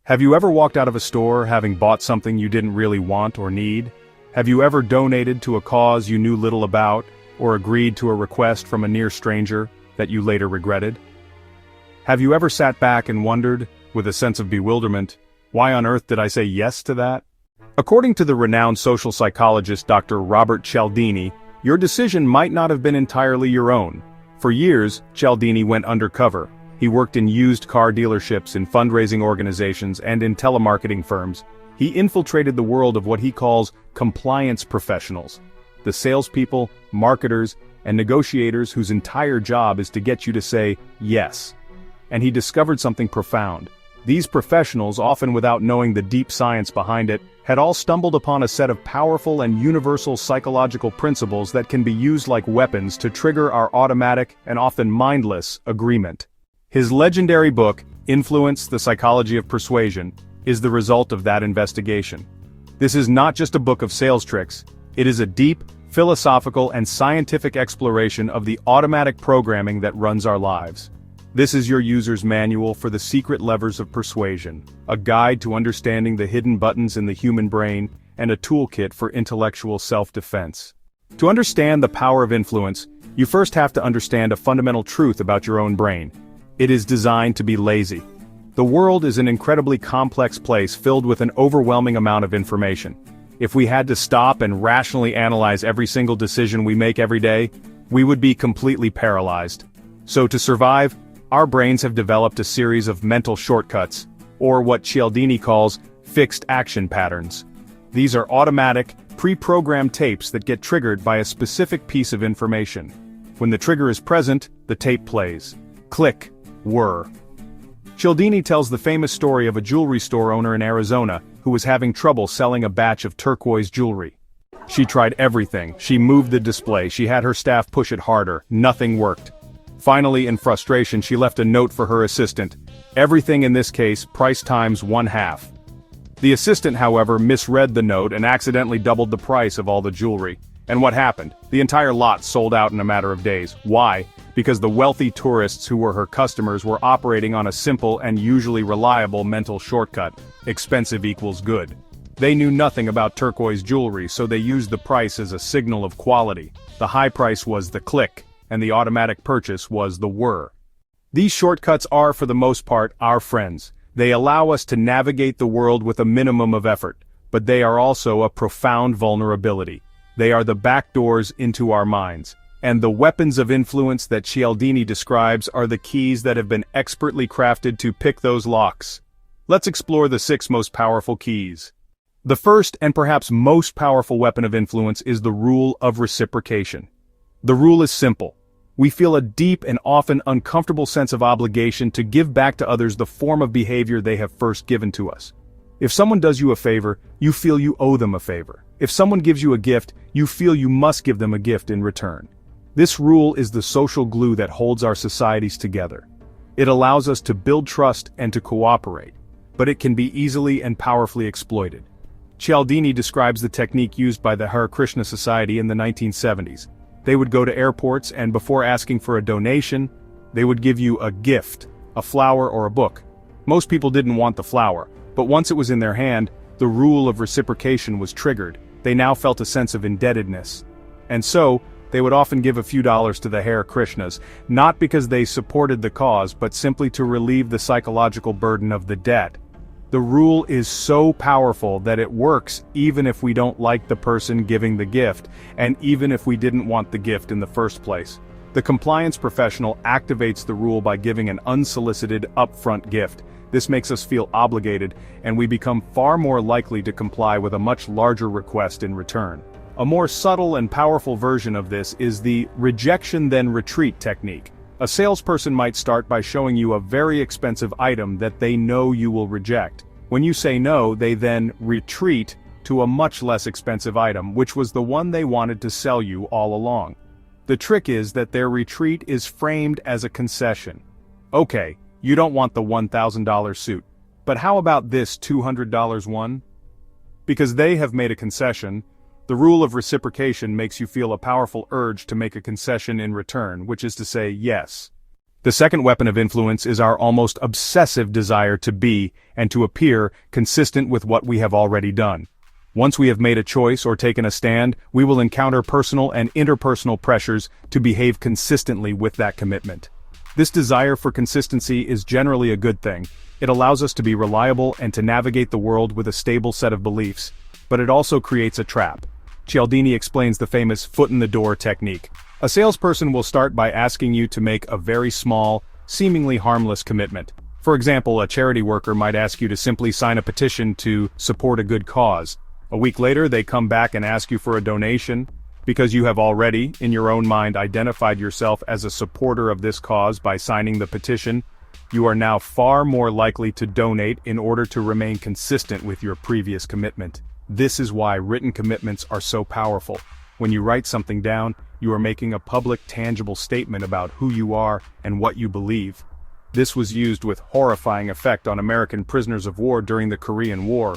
Have you ever walked out of a store having bought something you didn't really want or need? Have you ever donated to a cause you knew little about, or agreed to a request from a near stranger that you later regretted? Have you ever sat back and wondered, with a sense of bewilderment, why on earth did I say yes to that? According to the renowned social psychologist Dr. Robert Cialdini, your decision might not have been entirely your own. For years, Cialdini went undercover. He worked in used car dealerships, in fundraising organizations, and in telemarketing firms. He infiltrated the world of what he calls compliance professionals, the salespeople, marketers, and negotiators whose entire job is to get you to say yes. And he discovered something profound. These professionals, often without knowing the deep science behind it, had all stumbled upon a set of powerful and universal psychological principles that can be used like weapons to trigger our automatic and often mindless agreement. His legendary book, Influence: The Psychology of Persuasion, is the result of that investigation. This is not just a book of sales tricks, it is a deep, philosophical and scientific exploration of the automatic programming that runs our lives. This is your user's manual for the secret levers of persuasion, a guide to understanding the hidden buttons in the human brain, and a toolkit for intellectual self-defense. To understand the power of influence, you first have to understand a fundamental truth about your own brain. It is designed to be lazy. The world is an incredibly complex place filled with an overwhelming amount of information. If we had to stop and rationally analyze every single decision we make every day, we would be completely paralyzed. So to survive, our brains have developed a series of mental shortcuts, or what Cialdini calls fixed action patterns. These are automatic, pre-programmed tapes that get triggered by a specific piece of information. When the trigger is present, the tape plays. Click. Whirr. Cialdini tells the famous story of a jewelry store owner in Arizona who was having trouble selling a batch of turquoise jewelry. She tried everything. She moved the display, she had her staff push it harder, nothing worked. Finally, in frustration, she left a note for her assistant. Everything in this case, price times 1/2. The assistant, however, misread the note and accidentally doubled the price of all the jewelry. And what happened? The entire lot sold out in a matter of days. Why? Because the wealthy tourists who were her customers were operating on a simple and usually reliable mental shortcut. Expensive equals good. They knew nothing about turquoise jewelry, so they used the price as a signal of quality. The high price was the click, and the automatic purchase was the whir. These shortcuts are, for the most part, our friends. They allow us to navigate the world with a minimum of effort, but they are also a profound vulnerability. They are the back doors into our minds. And the weapons of influence that Cialdini describes are the keys that have been expertly crafted to pick those locks. Let's explore the 6 most powerful keys. The first and perhaps most powerful weapon of influence is the rule of reciprocation. The rule is simple. We feel a deep and often uncomfortable sense of obligation to give back to others the form of behavior they have first given to us. If someone does you a favor, you feel you owe them a favor. If someone gives you a gift, you feel you must give them a gift in return. This rule is the social glue that holds our societies together. It allows us to build trust and to cooperate, but it can be easily and powerfully exploited. Cialdini describes the technique used by the Hare Krishna Society in the 1970s. They would go to airports and before asking for a donation, they would give you a gift, a flower or a book. Most people didn't want the flower, but once it was in their hand, the rule of reciprocation was triggered. They now felt a sense of indebtedness. And so, they would often give a few dollars to the Hare Krishnas, not because they supported the cause but simply to relieve the psychological burden of the debt. The rule is so powerful that it works even if we don't like the person giving the gift, and even if we didn't want the gift in the first place. The compliance professional activates the rule by giving an unsolicited, upfront gift. This makes us feel obligated, and we become far more likely to comply with a much larger request in return. A more subtle and powerful version of this is the rejection-then-retreat technique. A salesperson might start by showing you a very expensive item that they know you will reject. When you say no, they then retreat to a much less expensive item, which was the one they wanted to sell you all along. The trick is that their retreat is framed as a concession. Okay, you don't want the $1,000 suit, but how about this $200 one? Because they have made a concession, the rule of reciprocation makes you feel a powerful urge to make a concession in return, which is to say yes. The second weapon of influence is our almost obsessive desire to be, and to appear, consistent with what we have already done. Once we have made a choice or taken a stand, we will encounter personal and interpersonal pressures to behave consistently with that commitment. This desire for consistency is generally a good thing. It allows us to be reliable and to navigate the world with a stable set of beliefs, but it also creates a trap. Cialdini explains the famous foot-in-the-door technique. A salesperson will start by asking you to make a very small, seemingly harmless commitment. For example, a charity worker might ask you to simply sign a petition to support a good cause. A week later, they come back and ask you for a donation. Because you have already, in your own mind, identified yourself as a supporter of this cause by signing the petition, you are now far more likely to donate in order to remain consistent with your previous commitment. This is why written commitments are so powerful. When you write something down, you are making a public, tangible statement about who you are and what you believe. This was used with horrifying effect on American prisoners of war during the Korean War.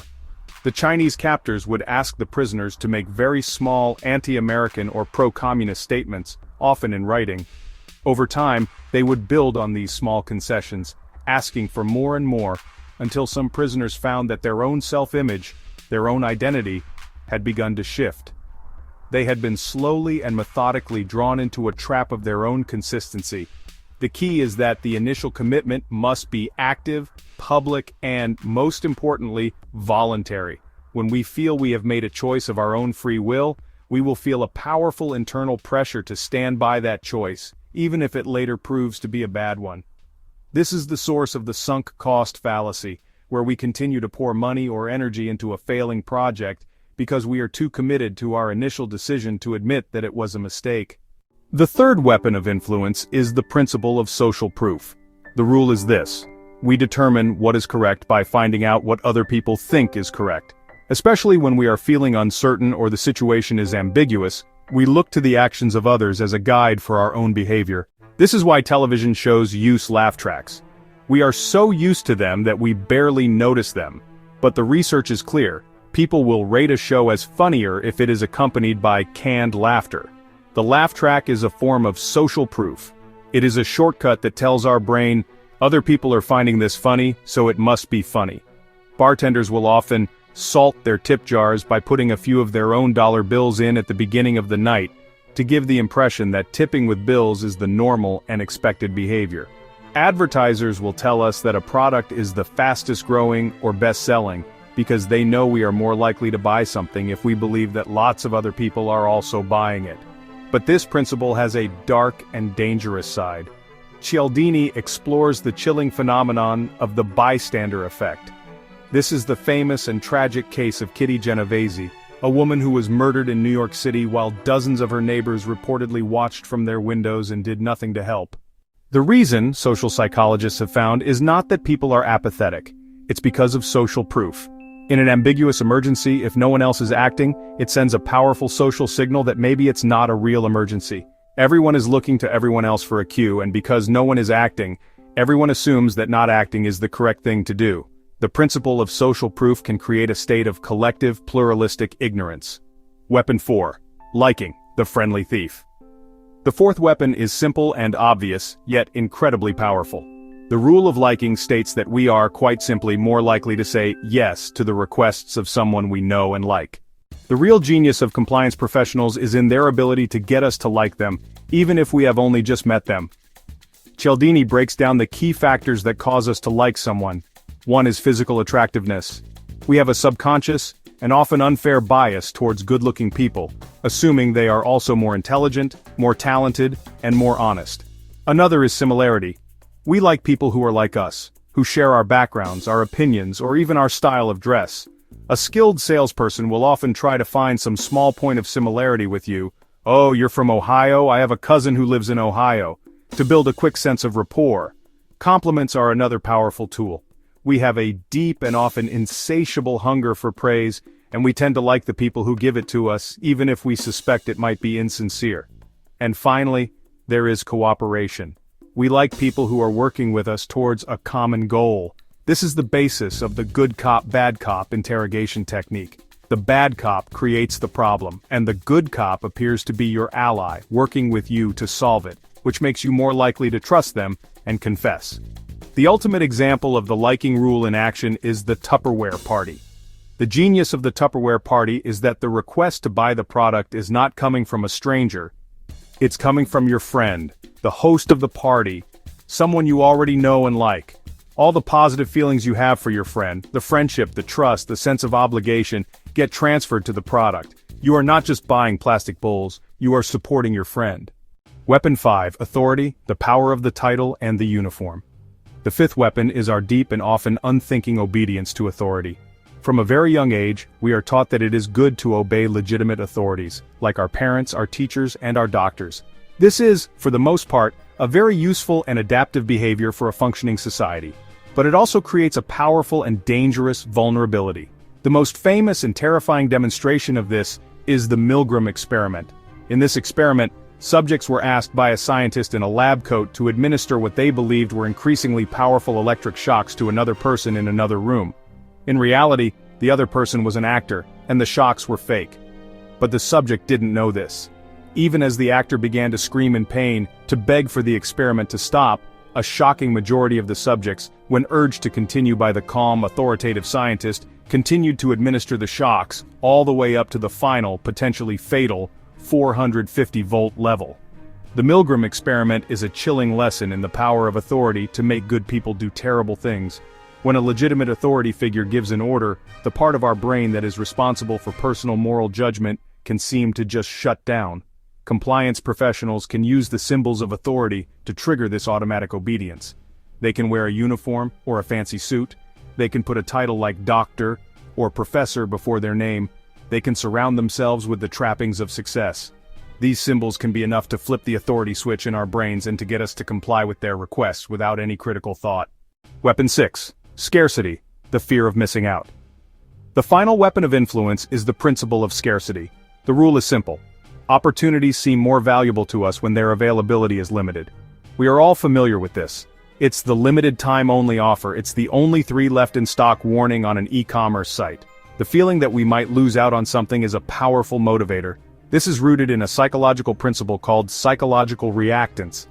The Chinese captors would ask the prisoners to make very small anti-American or pro-communist statements, often in writing. Over time, they would build on these small concessions, asking for more and more, until some prisoners found that their own self-image, their own identity, had begun to shift. They had been slowly and methodically drawn into a trap of their own consistency. The key is that the initial commitment must be active, public, and, most importantly, voluntary. When we feel we have made a choice of our own free will, we will feel a powerful internal pressure to stand by that choice, even if it later proves to be a bad one. This is the source of the sunk cost fallacy, where we continue to pour money or energy into a failing project because we are too committed to our initial decision to admit that it was a mistake. The third weapon of influence is the principle of social proof. The rule is this: we determine what is correct by finding out what other people think is correct. Especially when we are feeling uncertain or the situation is ambiguous, we look to the actions of others as a guide for our own behavior. This is why television shows use laugh tracks. We are so used to them that we barely notice them. But the research is clear. People will rate a show as funnier if it is accompanied by canned laughter. The laugh track is a form of social proof. It is a shortcut that tells our brain, other people are finding this funny, so it must be funny. Bartenders will often salt their tip jars by putting a few of their own dollar bills in at the beginning of the night, to give the impression that tipping with bills is the normal and expected behavior. Advertisers will tell us that a product is the fastest growing or best selling, because they know we are more likely to buy something if we believe that lots of other people are also buying it. But this principle has a dark and dangerous side. Cialdini explores the chilling phenomenon of the bystander effect. This is the famous and tragic case of Kitty Genovese, a woman who was murdered in New York City while dozens of her neighbors reportedly watched from their windows and did nothing to help. The reason, social psychologists have found, is not that people are apathetic. It's because of social proof. In an ambiguous emergency, if no one else is acting, it sends a powerful social signal that maybe it's not a real emergency. Everyone is looking to everyone else for a cue, and because no one is acting, everyone assumes that not acting is the correct thing to do. The principle of social proof can create a state of collective, pluralistic ignorance. Weapon 4. Liking, the friendly thief. The fourth weapon is simple and obvious, yet incredibly powerful. The rule of liking states that we are, quite simply, more likely to say yes to the requests of someone we know and like. The real genius of compliance professionals is in their ability to get us to like them, even if we have only just met them. Cialdini breaks down the key factors that cause us to like someone. One is physical attractiveness. We have a subconscious, and often unfair bias towards good-looking people, assuming they are also more intelligent, more talented, and more honest. Another is similarity. We like people who are like us, who share our backgrounds, our opinions, or even our style of dress. A skilled salesperson will often try to find some small point of similarity with you. Oh, you're from Ohio? I have a cousin who lives in Ohio. To build a quick sense of rapport. Compliments are another powerful tool. We have a deep and often insatiable hunger for praise, and we tend to like the people who give it to us, even if we suspect it might be insincere. And finally, there is cooperation. We like people who are working with us towards a common goal. This is the basis of the good cop, bad cop interrogation technique. The bad cop creates the problem, and the good cop appears to be your ally, working with you to solve it. which makes you more likely to trust them and confess. The ultimate example of the liking rule in action is the Tupperware party. The genius of the Tupperware party is that the request to buy the product is not coming from a stranger. It's coming from your friend, the host of the party, someone you already know and like. All the positive feelings you have for your friend, the friendship, the trust, the sense of obligation, get transferred to the product. You are not just buying plastic bowls, you are supporting your friend. Weapon 5, authority, the power of the title and the uniform. The fifth weapon is our deep and often unthinking obedience to authority. From a very young age, we are taught that it is good to obey legitimate authorities, like our parents, our teachers, and our doctors. This is, for the most part, a very useful and adaptive behavior for a functioning society. But it also creates a powerful and dangerous vulnerability. The most famous and terrifying demonstration of this is the Milgram experiment. In this experiment, subjects were asked by a scientist in a lab coat to administer what they believed were increasingly powerful electric shocks to another person in another room. In reality, the other person was an actor, and the shocks were fake. But the subject didn't know this. Even as the actor began to scream in pain, to beg for the experiment to stop, a shocking majority of the subjects, when urged to continue by the calm, authoritative scientist, continued to administer the shocks, all the way up to the final, potentially fatal, 450-volt level. The Milgram experiment is a chilling lesson in the power of authority to make good people do terrible things. When a legitimate authority figure gives an order, the part of our brain that is responsible for personal moral judgment can seem to just shut down. Compliance professionals can use the symbols of authority to trigger this automatic obedience. They can wear a uniform or a fancy suit. They can put a title like doctor or professor before their name. They can surround themselves with the trappings of success. These symbols can be enough to flip the authority switch in our brains and to get us to comply with their requests without any critical thought. Weapon 6. Scarcity, the fear of missing out. The final weapon of influence is the principle of scarcity. The rule is simple. Opportunities seem more valuable to us when their availability is limited. We are all familiar with this. It's the limited time only offer, it's the only 3 left in stock warning on an e-commerce site. The feeling that we might lose out on something is a powerful motivator. This is rooted in a psychological principle called psychological reactance.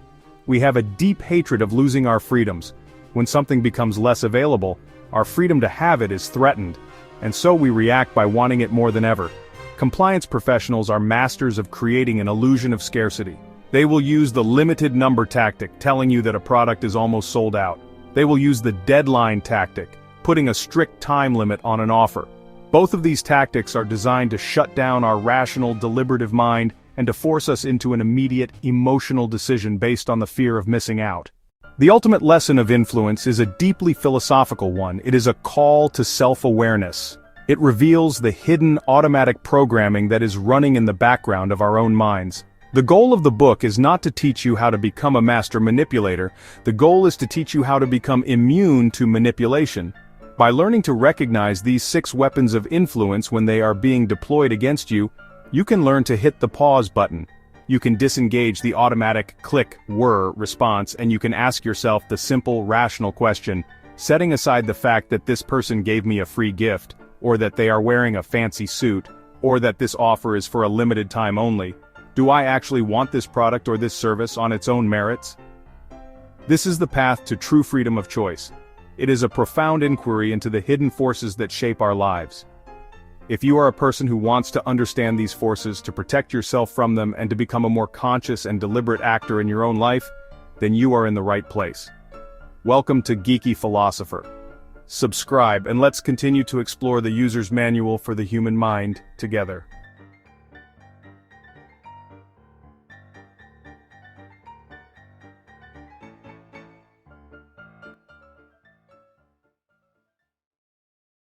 We have a deep hatred of losing our freedoms. When something becomes less available, our freedom to have it is threatened, and so we react by wanting it more than ever. Compliance professionals are masters of creating an illusion of scarcity. They will use the limited number tactic, telling you that a product is almost sold out. They will use the deadline tactic, putting a strict time limit on an offer. Both of these tactics are designed to shut down our rational, deliberative mind and to force us into an immediate, emotional decision based on the fear of missing out. The ultimate lesson of influence is a deeply philosophical one. It is a call to self-awareness. It reveals the hidden automatic programming that is running in the background of our own minds. The goal of the book is not to teach you how to become a master manipulator. The goal is to teach you how to become immune to manipulation. By learning to recognize these 6 weapons of influence when they are being deployed against you, you can learn to hit the pause button. You can disengage the automatic click, whirr response, and you can ask yourself the simple, rational question, setting aside the fact that this person gave me a free gift, or that they are wearing a fancy suit, or that this offer is for a limited time only. Do I actually want this product or this service on its own merits? This is the path to true freedom of choice. It is a profound inquiry into the hidden forces that shape our lives. If you are a person who wants to understand these forces, to protect yourself from them, and to become a more conscious and deliberate actor in your own life, then you are in the right place. Welcome to Geeky Philosopher. Subscribe and let's continue to explore the user's manual for the human mind together.